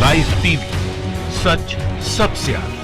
Live TV, सच सबसे आगे।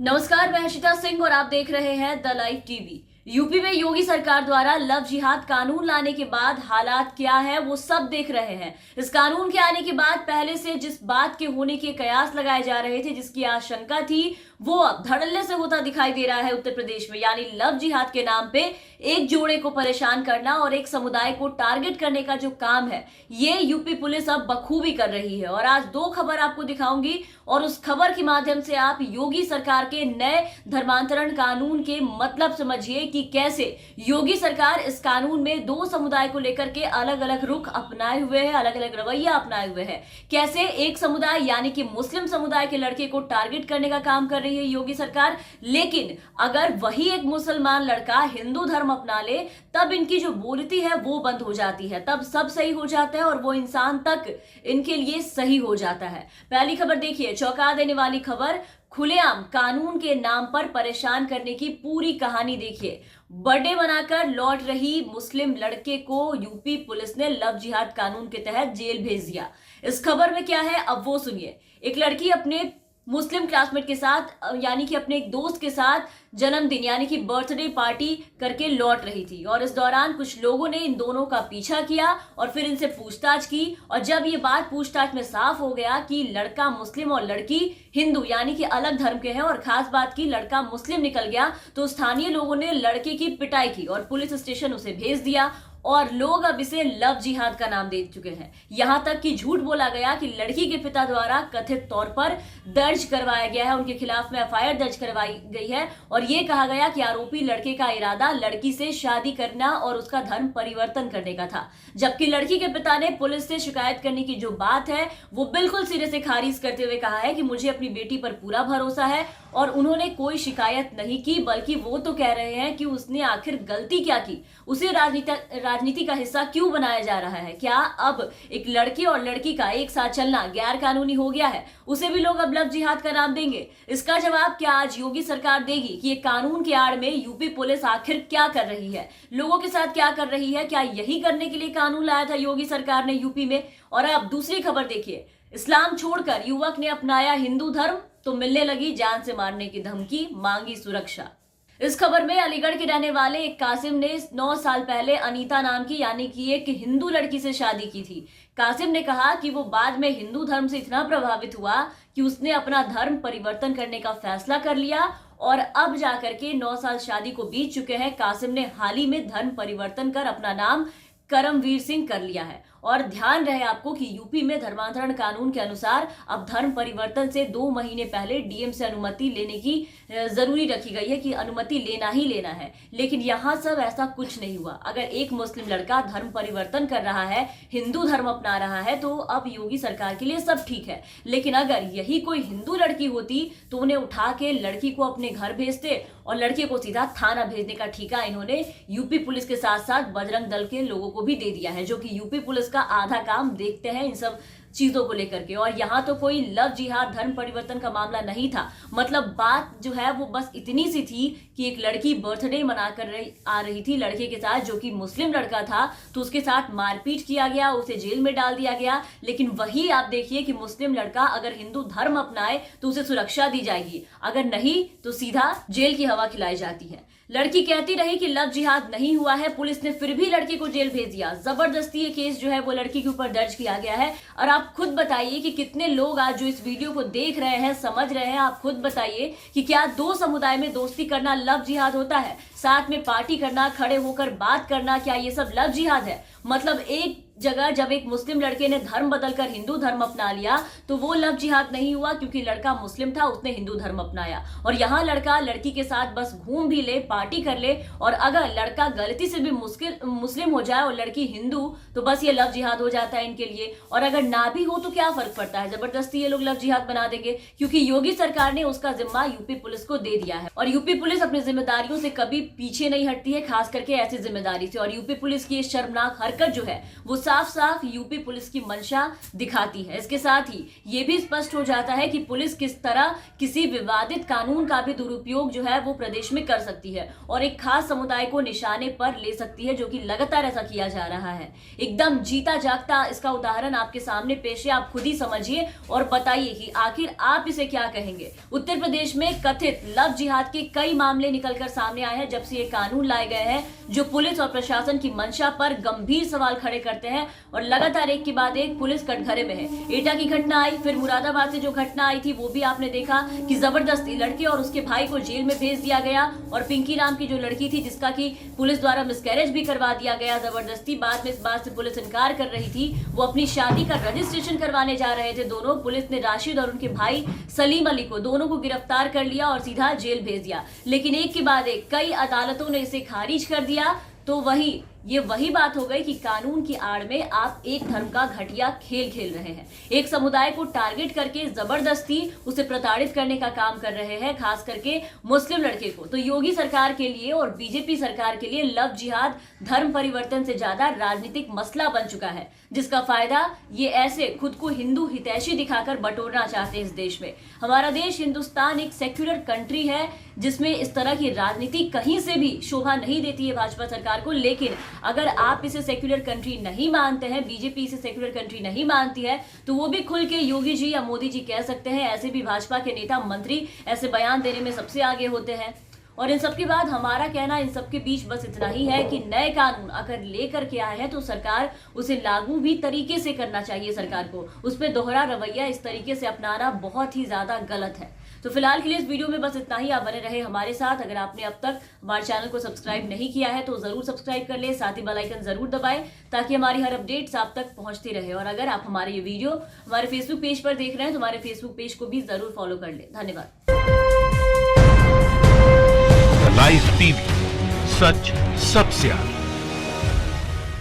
नमस्कार, मैं हर्षिता सिंह और आप देख रहे हैं द लाइव टीवी। यूपी में योगी सरकार द्वारा लव जिहाद कानून लाने के बाद हालात क्या है वो सब देख रहे हैं। इस कानून के आने के बाद पहले से जिस बात के होने के कयास लगाए जा रहे थे, जिसकी आशंका थी, वो अब धड़ल्ले से होता दिखाई दे रहा है उत्तर प्रदेश में। यानी लव जिहाद के नाम पे एक जोड़े को परेशान करना और एक समुदाय को टारगेट करने का जो काम है, ये यूपी पुलिस अब बखूबी कर रही है। और आज दो खबर आपको दिखाऊंगी और उस खबर के माध्यम से आप योगी सरकार के नए धर्मांतरण कानून के मतलब समझिए कि कैसे योगी सरकार इस कानून में दो समुदाय को लेकर के अलग अलग रुख अपनाए हुए है, अलग अलग रवैया अपनाए हुए है। कैसे एक समुदाय यानी कि मुस्लिम समुदाय के लड़के को टारगेट करने का काम कर रही है योगी सरकार, लेकिन अगर वही एक मुसलमान लड़का हिंदू धर्म अपना ले तब इनकी जो बोलती है वो बंद हो जाती है, तब सब सही हो जाता है और वो इंसान तक इनके लिए सही हो जाता है। पहली खबर देखिए, चौंका देने वाली खबर, खुलेआम कानून के नाम पर परेशान करने की पूरी कहानी देखिए। बर्थडे मनाकर लौट रही मुस्लिम लड़के को यूपी पुलिस ने लव जिहाद कानून के तहत जेल भेज दिया। इस खबर में क्या है अब वो सुनिए। एक लड़की अपने मुस्लिम क्लासमेट के साथ यानी कि अपने एक दोस्त के साथ जन्मदिन यानी कि बर्थडे पार्टी करके लौट रही थी और इस दौरान कुछ लोगों ने इन दोनों का पीछा किया और फिर इनसे पूछताछ की। और जब ये बात पूछताछ में साफ हो गया कि लड़का मुस्लिम और लड़की हिंदू यानी कि अलग धर्म के हैं और खास बात की लड़का मुस्लिम निकल गया, तो स्थानीय लोगों ने लड़के की पिटाई की और पुलिस स्टेशन उसे भेज दिया और लोग अब इसे लव जिहाद का नाम दे चुके हैं। यहां तक कि झूठ बोला गया कि लड़की के पिता द्वारा कथित तौर पर दर्ज करवाया गया है, उनके खिलाफ में एफआईआर दर्ज करवाई गई है और यह कहा गया कि आरोपी लड़के का इरादा लड़की से शादी करना और उसका धर्म परिवर्तन करने का था। जबकि लड़की के पिता ने पुलिस से शिकायत करने की जो बात है वो बिल्कुल सिरे से खारिज करते हुए कहा है कि मुझे अपनी बेटी पर पूरा भरोसा है और उन्होंने कोई शिकायत नहीं की, बल्कि वो तो कह रहे हैं कि उसने आखिर गलती क्या की, उसे राजनीति का हिस्सा क्यों बनाया जा रहा है। क्या अब एक लड़के और लड़की का एक साथ चलना गैर कानूनी हो गया है, उसे भी लोग अब लव जिहाद का नाम देंगे? इसका जवाब क्या आज योगी सरकार देगी कि ये कानून की आड़ में यूपी पुलिस आखिर क्या कर रही है, लोगों के साथ क्या कर रही है? क्या यही करने के लिए कानून लाया था योगी सरकार ने यूपी में? और अब दूसरी खबर देखिए, इस्लाम छोड़कर युवक ने अपनाया हिंदू धर्म तो मिलने लगी जान से मारने की धमकी, मांगी सुरक्षा। इस खबर में अलीगढ़ के रहने वाले एक कासिम ने 9 साल पहले अनीता नाम की यानी कि एक हिंदू लड़की से शादी की थी। कासिम ने कहा कि वो बाद में हिंदू धर्म से इतना प्रभावित हुआ कि उसने अपना धर्म परिवर्तन करने का फैसला कर लिया और अब जाकर के 9 साल शादी को बीत चुके हैं। कासिम ने हाल ही में धर्म परिवर्तन कर अपना नाम करमवीर सिंह कर लिया है। और ध्यान रहे आपको कि यूपी में धर्मांतरण कानून के अनुसार अब धर्म परिवर्तन से 2 महीने पहले डीएम से अनुमति लेने की जरूरी रखी गई है कि अनुमति लेना ही लेना है। लेकिन यहाँ सब ऐसा कुछ नहीं हुआ। अगर एक मुस्लिम लड़का धर्म परिवर्तन कर रहा है, हिंदू धर्म अपना रहा है, तो अब योगी सरकार के लिए सब ठीक है। लेकिन अगर यही कोई हिंदू लड़की होती तो उन्हें उठा के लड़की को अपने घर भेजते और लड़के को सीधा थाना भेजने का ठेका इन्होंने यूपी पुलिस के साथ साथ बजरंग दल के लोगों को भी दे दिया है, जो कि यूपी पुलिस का आधा काम देखते हैं इन सब चीजों को लेकर के। और यहाँ तो कोई लव जिहाद धर्म परिवर्तन का मामला नहीं था, मतलब बात जो है वो बस इतनी सी थी कि एक लड़की बर्थडे मनाकर आ रही थी लड़के के साथ जो कि मुस्लिम लड़का था, तो उसके साथ मारपीट किया गया, उसे जेल में डाल दिया गया। लेकिन वही आप देखिए कि मुस्लिम लड़का अगर हिंदू धर्म अपनाए तो उसे सुरक्षा दी जाएगी, अगर नहीं तो सीधा जेल की हवा खिलाई जाती है। लड़की कहती रही कि लव जिहाद नहीं हुआ है, पुलिस ने फिर भी लड़के को जेल भेज दिया। जबरदस्ती ये केस जो है वो लड़की के ऊपर दर्ज किया गया है। और आप खुद बताइए कि कितने लोग आज जो इस वीडियो को देख रहे हैं, समझ रहे हैं, आप खुद बताइए कि क्या दो समुदाय में दोस्ती करना लव जिहाद होता है? साथ में पार्टी करना, खड़े होकर बात करना, क्या ये सब लव जिहाद है? मतलब एक जगह जब एक मुस्लिम लड़के ने धर्म बदलकर हिंदू धर्म अपना लिया तो वो लव जिहाद नहीं हुआ, क्योंकि लड़का मुस्लिम था, उसने हिंदू धर्म अपनाया। और यहाँ लड़का लड़की के साथ बस घूम भी ले, पार्टी कर ले, और अगर लड़का गलती से भी मुस्लिम हो जाए और लड़की हिंदू, तो बस ये लव जिहाद हो जाता है इनके लिए। और अगर ना भी हो तो क्या फर्क पड़ता है, जबरदस्ती ये लोग लव जिहाद बना देंगे, क्योंकि योगी सरकार ने उसका जिम्मा यूपी पुलिस को दे दिया है। और यूपी पुलिस अपनी जिम्मेदारियों से कभी पीछे नहीं हटती है, खास करके ऐसी जिम्मेदारी से। और यूपी पुलिस की ये शर्मनाक हरकत हरकत जो है वो साफ साफ यूपी पुलिस की मंशा दिखाती है। इसके साथ ही ये भी स्पष्ट हो जाता है कि पुलिस किस तरह किसी विवादित कानून का भी दुरुपयोग जो है वो प्रदेश में कर सकती है और एक खास समुदाय को निशाने पर ले सकती है, जो कि लगातार ऐसा किया जा रहा है। एकदम जीता जागता इसका उदाहरण आपके सामने पेश है, आप खुद ही समझिए और बताइए कि आखिर आप इसे क्या कहेंगे। उत्तर प्रदेश में कथित लव जिहाद के कई मामले निकलकर सामने आए हैं जब से ये कानून लाए गए हैं, जो पुलिस और प्रशासन की मंशा पर गंभीर सवाल खड़े करते हैं और लगातार एक के बाद एक पुलिस कटघरे में है। एटा की घटना आई, फिर मुरादाबाद से जो घटना आई थी वो भी आपने देखा कि जबरदस्ती लड़के और उसके भाई को जेल में भेज दिया गया और पिंकी नाम की जो लड़की थी जिसका कि पुलिस द्वारा मिसकैरेज भी करवा दिया गया जबरदस्ती। बाद में इस बात से पुलिस इनकार कर रही थी, वो अपनी शादी का रजिस्ट्रेशन करवाने जा रहे थे दोनों। पुलिस ने राशिद और उनके भाई सलीम अली को दोनों को गिरफ्तार कर लिया और सीधा जेल भेज दिया, लेकिन एक के बाद एक कई अदालतों ने इसे खारिज कर दिया। तो वही बात हो गई कि कानून की आड़ में आप एक धर्म का घटिया खेल खेल रहे हैं, एक समुदाय को टारगेट करके जबरदस्ती उसे प्रताड़ित करने का काम कर रहे हैं, खास करके मुस्लिम लड़के को। तो योगी सरकार के लिए और बीजेपी सरकार के लिए लव जिहाद धर्म परिवर्तन से ज्यादा राजनीतिक मसला बन चुका है, जिसका फायदा ये ऐसे खुद को हिंदू हितैषी दिखाकर बटोरना चाहते हैं इस देश में। हमारा देश हिंदुस्तान एक सेक्युलर कंट्री है जिसमें इस तरह की राजनीति कहीं से भी शोभा नहीं देती है भाजपा सरकार को। लेकिन अगर आप इसे सेक्युलर कंट्री नहीं मानते हैं, बीजेपी इसे सेक्युलर कंट्री नहीं मानती है, तो वो भी खुल के योगी जी या मोदी जी कह सकते हैं। ऐसे भी भाजपा के नेता मंत्री ऐसे बयान देने में सबसे आगे होते हैं। और इन सबके बाद हमारा कहना इन सबके बीच बस इतना ही है कि नए कानून अगर लेकर के आए हैं तो सरकार उसे लागू भी तरीके से करना चाहिए। सरकार को उस पर दोहरा रवैया इस तरीके से अपनाना बहुत ही ज्यादा गलत है। तो फिलहाल के लिए इस वीडियो में बस इतना ही। आप बने रहे हमारे साथ। अगर आपने अब तक हमारे चैनल को सब्सक्राइब नहीं किया है तो जरूर सब्सक्राइब कर ले, साथ ही बेल आइकन जरूर दबाएं ताकि हमारी हर अपडेट्स आप तक पहुंचती रहे। और अगर आप हमारे ये वीडियो हमारे फेसबुक पेज पर देख रहे हैं तो हमारे फेसबुक पेज को भी जरूर फॉलो कर ले। धन्यवाद। लाइव टीवी, सच सबसे आगे।